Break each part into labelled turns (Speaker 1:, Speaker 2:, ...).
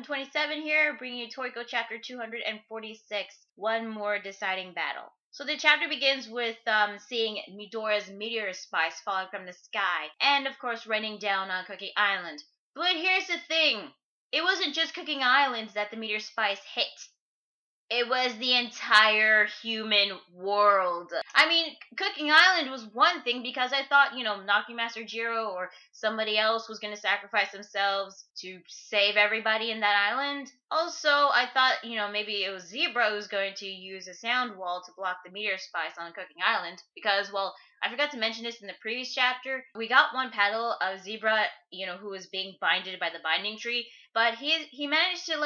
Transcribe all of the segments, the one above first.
Speaker 1: 27 here, bringing you Toriko chapter 246, One More Deciding Battle. So the chapter begins with seeing Midoriya's Meteor Spice falling from the sky, and of course raining down on Cookie Island. But here's the thing, it wasn't just Cooking Island that the Meteor Spice hit. It was the entire human world. I mean, Cooking Island was one thing because I thought, Knocking Master Jiro or somebody else was going to sacrifice themselves to save everybody in that island. Also, I thought, maybe it was Zebra who was going to use a sound wall to block the Meteor Spice on Cooking Island because, well, I forgot to mention this in the previous chapter. We got one panel of Zebra, who was being binded by the binding tree, but he managed to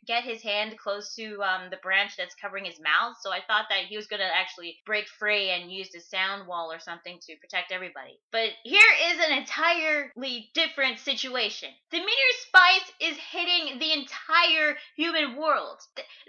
Speaker 1: get his hand close to the branch that's covering his mouth. So I thought that he was gonna actually break free and use the sound wall or something to protect everybody. But here is an entirely different situation. The Meteor Spice is hitting the entire human world.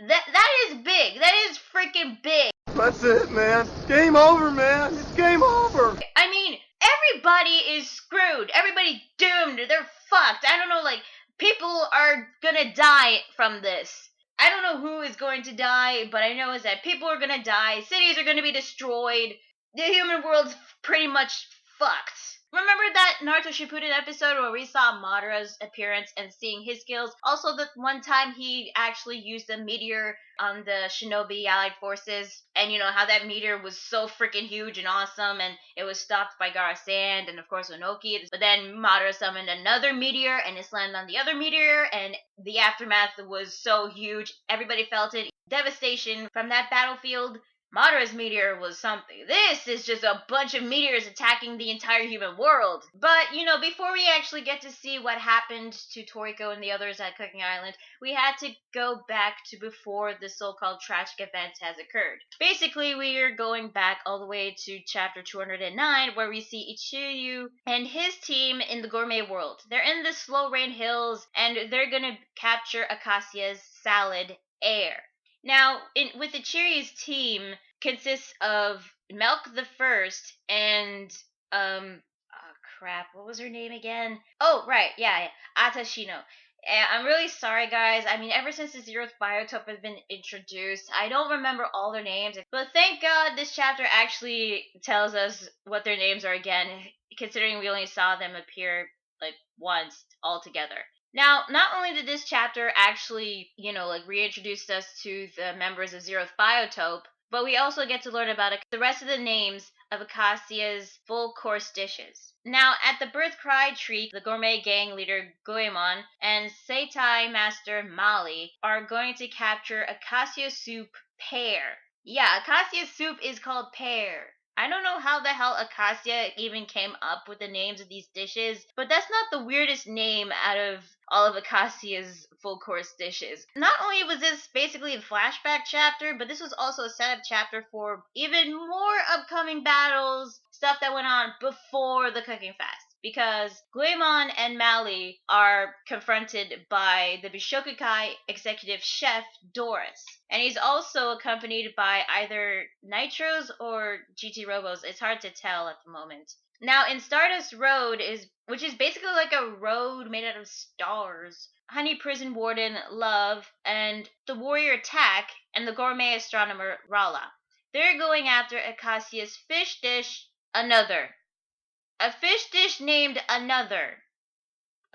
Speaker 1: That is big. That is freaking big.
Speaker 2: That's it, man. Game over, man. It's game over.
Speaker 1: I mean, everybody is screwed. Everybody's doomed. They're fucked. I don't know, people are gonna die from this. I don't know who is going to die, but I know is that people are gonna die. Cities are gonna be destroyed. The human world's pretty much fucked. Remember that Naruto Shippuden episode where we saw Madara's appearance and seeing his skills? Also, the one time he actually used a meteor on the Shinobi Allied forces, and how that meteor was so freaking huge and awesome, and it was stopped by Gaara Sand and of course Onoki. But then Madara summoned another meteor, and it slammed on the other meteor, and the aftermath was so huge. Everybody felt it. Devastation from that battlefield. Madara's meteor was something. This is just a bunch of meteors attacking the entire human world. But, before we actually get to see what happened to Toriko and the others at Cooking Island, we had to go back to before the so-called tragic event has occurred. Basically, we are going back all the way to chapter 209, where we see Ichiryu and his team in the Gourmet World. They're in the Slow Rain Hills, and they're gonna capture Acacia's salad air. Now, with Ichiryu's team consists of Milk the First and what was her name again? Oh, right, yeah, Atashino. And I'm really sorry, guys. I mean, ever since the 0th Biotope has been introduced, I don't remember all their names. But thank God this chapter actually tells us what their names are again, considering we only saw them appear once altogether. Now, not only did this chapter actually, reintroduce us to the members of 0th Biotope, but we also get to learn about the rest of the names of Acacia's full course dishes. Now, at the Birth Cry Tree, the gourmet gang leader Goemon and Seitai Master Mali are going to capture Acacia Soup Pear. Yeah, Acacia Soup is called Pear. I don't know how the hell Acacia even came up with the names of these dishes, but that's not the weirdest name out of all of Acacia's full course dishes. Not only was this basically a flashback chapter, but this was also a setup chapter for even more upcoming battles, stuff that went on before the cooking fast. Because Goemon and Mali are confronted by the Bishokukai executive chef, Doris. And he's also accompanied by either Nitros or GT Robos. It's hard to tell at the moment. Now, in Stardust Road, which is basically like a road made out of stars, Honey Prison Warden, Love, and the Warrior Attack, and the Gourmet Astronomer, Rala. They're going after Acacia's fish dish, Another. A fish dish named Another.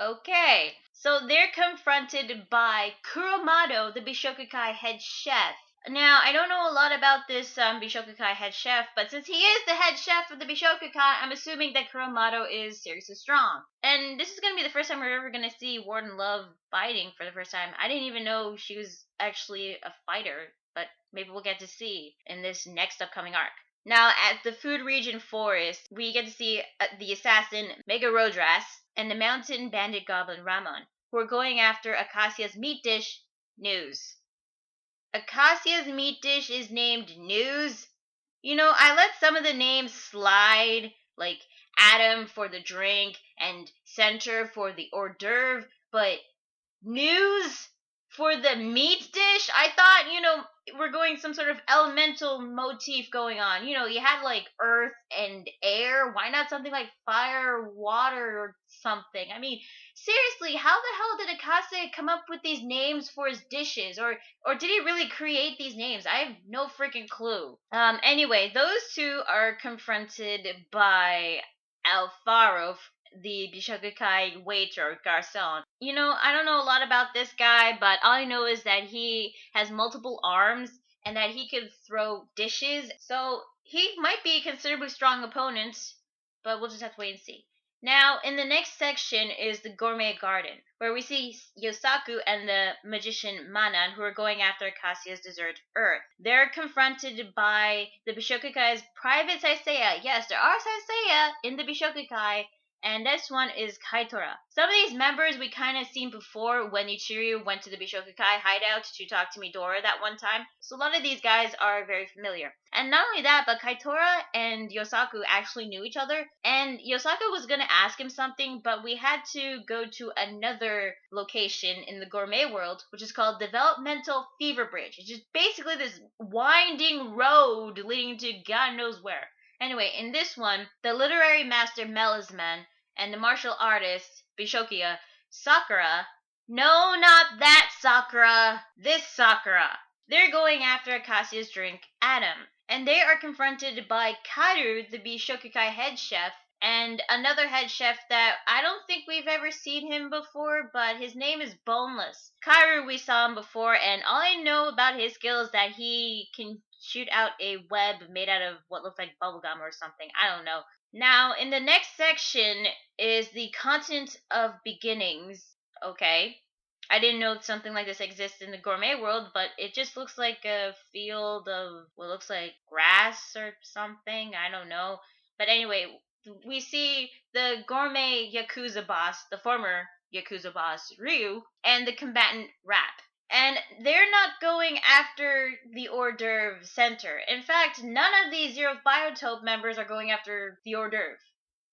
Speaker 1: Okay, so they're confronted by Kuromado, the Bishokukai head chef. Now, I don't know a lot about this Bishokukai head chef, but since he is the head chef of the Bishokukai, I'm assuming that Kuromado is seriously strong. And this is going to be the first time we're ever going to see Warden Love fighting for the first time. I didn't even know she was actually a fighter, but maybe we'll get to see in this next upcoming arc. Now, at the Food Region Forest, we get to see the assassin Mega Rodras and the mountain bandit goblin Ramon, who are going after Acacia's meat dish, News. Acacia's meat dish is named News? I let some of the names slide, like Adam for the drink and Center for the hors d'oeuvre, but News? For the meat dish, I thought, we're going some sort of elemental motif going on. You had like earth and air. Why not something like fire, water, or something? I mean, seriously, how the hell did Acacia come up with these names for his dishes? Or did he really create these names? I have no freaking clue. Anyway, those two are confronted by Alfaro, the Bishokukai waiter, garçon. I don't know a lot about this guy, but all I know is that he has multiple arms and that he could throw dishes. So he might be a considerably strong opponent, but we'll just have to wait and see. Now, in the next section is the Gourmet Garden, where we see Yosaku and the magician Manan, who are going after Acacia's dessert, Earth. They're confronted by the Bishokukai's private Saiseya. Yes, there are Saiseya in the Bishokukai, and this one is Kaitora. Some of these members we kind of seen before when Ichiryu went to the Bishokukai hideout to talk to Midora that one time. So a lot of these guys are very familiar. And not only that, but Kaitora and Yosaku actually knew each other. And Yosaku was going to ask him something, but we had to go to another location in the Gourmet World, which is called Developmental Fever Bridge. It's just basically this winding road leading to God knows where. Anyway, in this one, the literary master Melisman and the martial artist Bishokia Sakura, no, not that Sakura, this Sakura. They're going after Acacia's drink, Adam, and they are confronted by Karu, the Bishokukai head chef, and another head chef that I don't think we've ever seen him before, but his name is Boneless. Karu, we saw him before, and all I know about his skill is that he can shoot out a web made out of what looks like bubblegum or something. I don't know. Now, in the next section is the continent of beginnings. Okay. I didn't know something like this exists in the Gourmet World, but it just looks like a field of what looks like grass or something. I don't know. But anyway, we see the gourmet Yakuza boss, the former Yakuza boss, Ryu, and the combatant Rap. And they're not going after the hors d'oeuvre center. In fact, none of the 0th Biotope members are going after the hors d'oeuvre.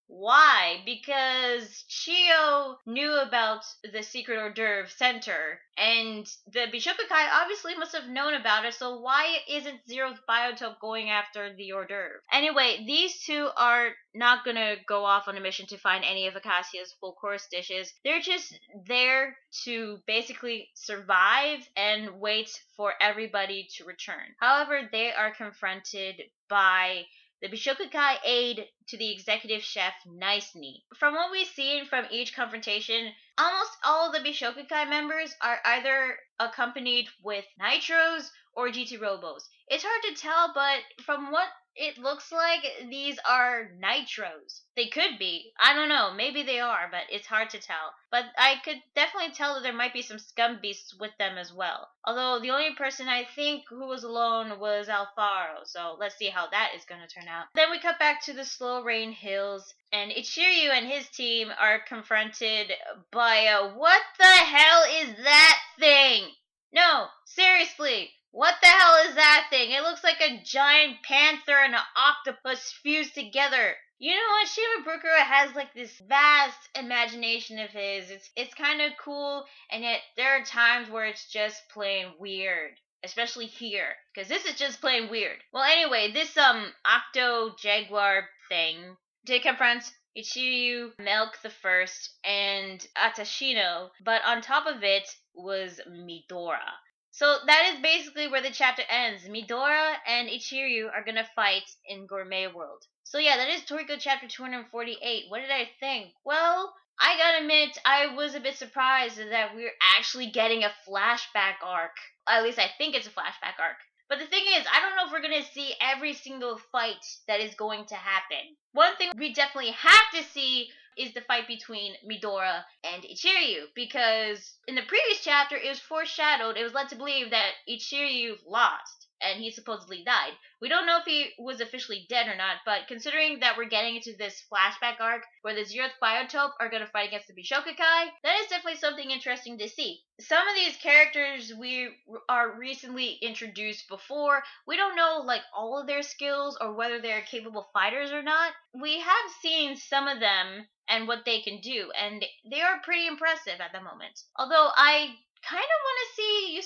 Speaker 1: Why? Because Chio knew about the secret hors d'oeuvre center, and the Bishokukai obviously must have known about it, so why isn't 0th Biotope going after the hors d'oeuvre? Anyway, these two are not gonna go off on a mission to find any of Acacia's full course dishes. They're just there to basically survive and wait for everybody to return. However, they are confronted by the Bishokukai aide to the executive chef Nice-Knee. From what we've seen from each confrontation, almost all the Bishokukai members are either accompanied with Nitros or GT Robos. It's hard to tell, but from what it looks like, these are Nitros. They could be. I don't know. Maybe they are, but it's hard to tell. But I could definitely tell that there might be some scum beasts with them as well. Although the only person I think who was alone was Alfaro, so let's see how that is going to turn out. Then we cut back to the Slow Rain Hills, and Ichiryu and his team are confronted by a what the hell is that thing? No, seriously, what the hell is that thing? It looks like a giant panther and an octopus fused together. You know what? Shimabukuro has like this vast imagination of his. It's kind of cool, and yet there are times where it's just plain weird. Especially here, because this is just plain weird. Well, anyway, this octo jaguar thing did confront Ichiryu, Milk the First, and Atashino, but on top of it was Midora. So that is basically where the chapter ends. Midora and Ichiryu are gonna fight in Gourmet World. So yeah, that is Toriko chapter 248. What did I think? Well, I gotta admit, I was a bit surprised that we're actually getting a flashback arc. At least I think it's a flashback arc. But the thing is, I don't know if we're going to see every single fight that is going to happen. One thing we definitely have to see is the fight between Midora and Ichiryu, because in the previous chapter it was foreshadowed, it was led to believe that Ichiryu lost and he supposedly died. We don't know if he was officially dead or not, but considering that we're getting into this flashback arc where the 0th Biotope are going to fight against the Bishokukai, that is definitely something interesting to see. Some of these characters we are recently introduced before. We don't know like all of their skills or whether they're capable fighters or not. We have seen some of them and what they can do, and they are pretty impressive at the moment. Although I kind of want to see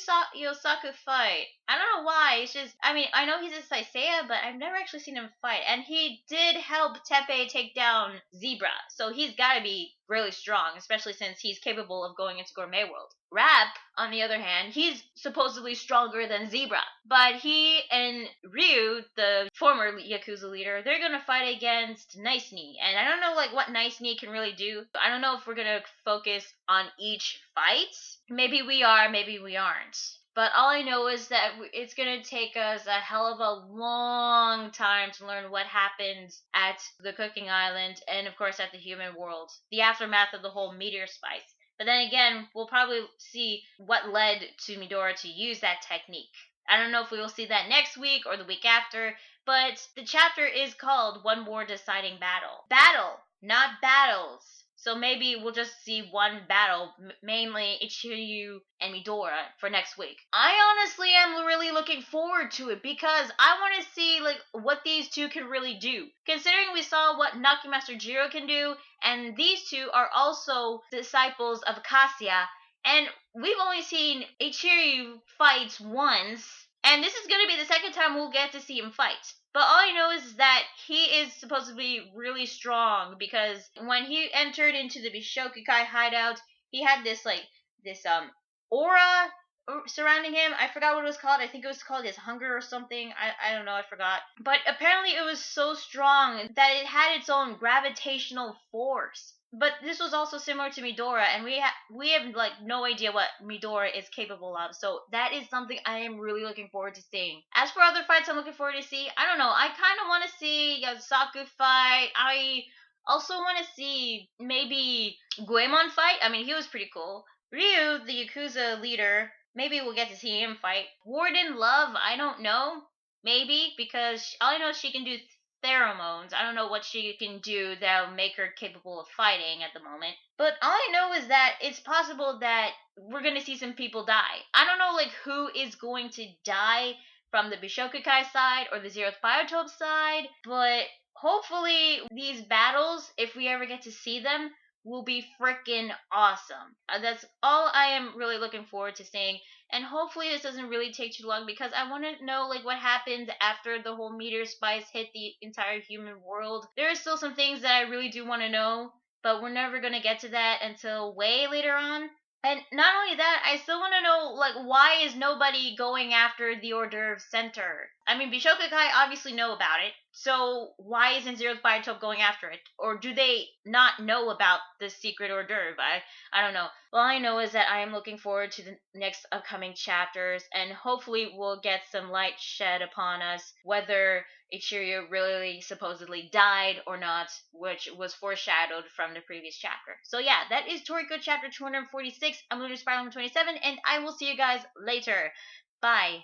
Speaker 1: Yosaku fight. I don't know why. It's just, I mean, I know he's a Saiseiya, but I've never actually seen him fight. And he did help Teppei take down Zebra, so he's got to be really strong, especially since he's capable of going into Gourmet World. Rap, on the other hand, he's supposedly stronger than Zebra, but he and Ryu, the former Yakuza leader, they're gonna fight against Nice Knee, and I don't know like what Nice Knee can really do. I don't know if we're gonna focus on each fight. Maybe we are, maybe we aren't. But all I know is that it's going to take us a hell of a long time to learn what happens at the Cooking Island and, of course, at the human world. The aftermath of the whole Meteor Spice. But then again, we'll probably see what led to Midora to use that technique. I don't know if we will see that next week or the week after, but the chapter is called One More Deciding Battle. Battle, not battles. So maybe we'll just see one battle, mainly Ichiryu and Midora, for next week. I honestly am really looking forward to it because I want to see like what these two can really do. Considering we saw what Nakimaster Jiro can do, and these two are also disciples of Acacia, and we've only seen Ichiryu fight once, and this is going to be the second time we'll get to see him fight. But all I know is that he is supposed to be really strong because when he entered into the Bishokukai hideout, he had this aura surrounding him. I forgot what it was called. I think it was called his hunger or something. I don't know. I forgot. But apparently it was so strong that it had its own gravitational force. But this was also similar to Midora, and we have like no idea what Midora is capable of. So that is something I am really looking forward to seeing. As for other fights I'm looking forward to see, I don't know. I kind of want to see Yasaku fight. I also want to see maybe Goemon fight. I mean, he was pretty cool. Ryu, the Yakuza leader, maybe we'll get to see him fight. Warden Love, I don't know. Maybe, because all I know is she can do pheromones. I don't know what she can do that'll make her capable of fighting at the moment. But all I know is that it's possible that we're going to see some people die. I don't know like who is going to die from the Bishokukai side or the 0th Biotope side, but hopefully these battles, if we ever get to see them, will be freaking awesome. That's all I am really looking forward to seeing. And hopefully this doesn't really take too long because I want to know like what happened after the whole Meteor Spice hit the entire human world. There are still some things that I really do want to know, but we're never going to get to that until way later on. And not only that, I still want to know, like, why is nobody going after the hors d'oeuvre center? I mean, Bishokukai obviously know about it, so why isn't 0th Biotope going after it? Or do they not know about the secret hors d'oeuvre? I don't know. All I know is that I am looking forward to the next upcoming chapters, and hopefully we'll get some light shed upon us whether Ichiryu really supposedly died or not, which was foreshadowed from the previous chapter. So yeah, that is Toriko chapter 246. I'm Lunar Spiral 27, and I will see you guys later. Bye.